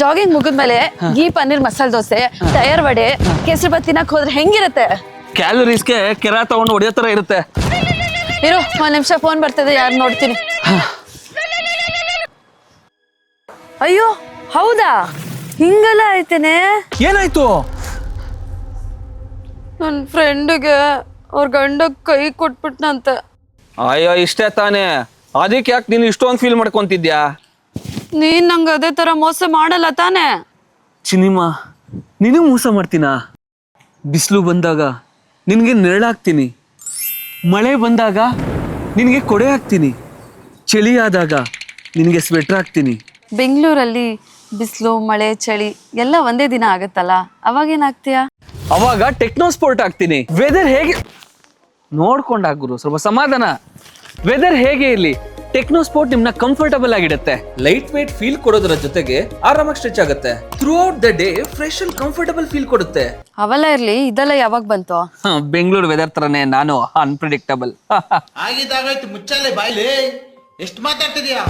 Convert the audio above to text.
Jogging ಮುಗಿದ್ಮೇಲೆ ghee paneer masala dosa tyre vada kesari bath ತಿನ್ನಕ್ ಹೋದ್ರೆ ಹೆಂಗಿರುತ್ತೆ? ಕ್ಯಾಲರೀಸ್ಗೆ ಕೆರ ತಗೊಂಡು ಹೊಡೆಯೋ ತರ ಇರುತ್ತೆ. ಇರು, ಒಂದ್ ನಿಮಿಷ ಫೋನ್ ಬರ್ತದೆ, ಯಾರು ನೋಡ್ತೀನಿ. ಅಯ್ಯೋ ಹೌದಾ, ಹಿಂಗೆಲ್ಲ ಐತೇನೆ? ಏನಾಯ್ತು? ನನ್ನ ಫ್ರೆಂಡ್ಗೆ ಅವ್ರ ಗಂಡ ಕೈ ಕೊಟ್ಬಿಟ್ನಂತೆ. ಅಯ್ಯೋ ಇಷ್ಟೇ ತಾನೇ, ಅದಕ್ಕೆ ಯಾಕೆ ನೀನು ಇಷ್ಟೊಂದು ಫೀಲ್ ಮಾಡ್ಕೊಂತಿದ್ಯಾ? ನೀನ್ ನಂಗೆ ಅದೇ ತರ ಮೋಸ ಮಾಡಲ್ಲ ತಾನೆ? ಚಿನಿಮಾ, ನಿನಗೆ ಮೋಸ ಮಾಡ್ತೀನಾ? ಬಿಸಿಲು ಬಂದಾಗ ನಿನಗೆ ನೆರಳಾಗ್ತೀನಿ, ಮಳೆ ಬಂದಾಗ ನಿನಗೆ ಕೊಡೆ ಹಾಕ್ತೀನಿ, ಚಳಿ ಆದಾಗ ನಿನಗೆ ಸ್ವೆಟ್ರ್ ಹಾಕ್ತೀನಿ. ಬೆಂಗಳೂರಲ್ಲಿ ಬಿಸಿಲು ಮಳೆ ಚಳಿ ಎಲ್ಲ ಒಂದೇ ದಿನ ಆಗತ್ತಲ್ಲ, ಅವಾಗೇನಾಗ್ತೀಯಾ? ಅವಾಗ ಟೆಕ್ನೋ ಸ್ಪೋರ್ಟ್ ಆಗ್ತೀನಿ. ವೆದರ್ ಹೇಗೆ ನೋಡ್ಕೊಂಡಾಗ ಗುರು, ಸ್ವಲ್ಪ ಸಮಾಧಾನ. ವೆದರ್ ಹೇಗೆ ಇರಲಿ, ಟೆಕ್ನೋ ಸ್ಪೋರ್ಟ್ ನಿಮ್ನ ಕಂಫರ್ಟಬಲ್ ಆಗಿಡುತ್ತೆ. ಲೈಟ್ ವೇಟ್ ಫೀಲ್ ಕೊಡೋದ್ರ ಜೊತೆಗೆ ಆರಾಮಾಗಿ ಸ್ಟ್ರೆಚ್ ಆಗುತ್ತೆ. Through out the day fresh and comfortable feel ಕೊಡುತ್ತೆ. ಅವೆಲ್ಲ ಇರ್ಲಿ, ಇದೆಲ್ಲ ಯಾವಾಗ ಬಂತು? ಬೆಂಗಳೂರು ವೆದರ್ ತರನೇ ನಾನು ಅನ್ಪ್ರಿಡಿಕ್ಟಬಲ್. ಆಗಿದ್ದಾಗಾಯ್ತು, ಮುಚ್ಚಾಲೆ ಬಾಯ್ಲಿ, ಎಷ್ಟು ಮಾತಾಡ್ತಿದ್ಯಾ?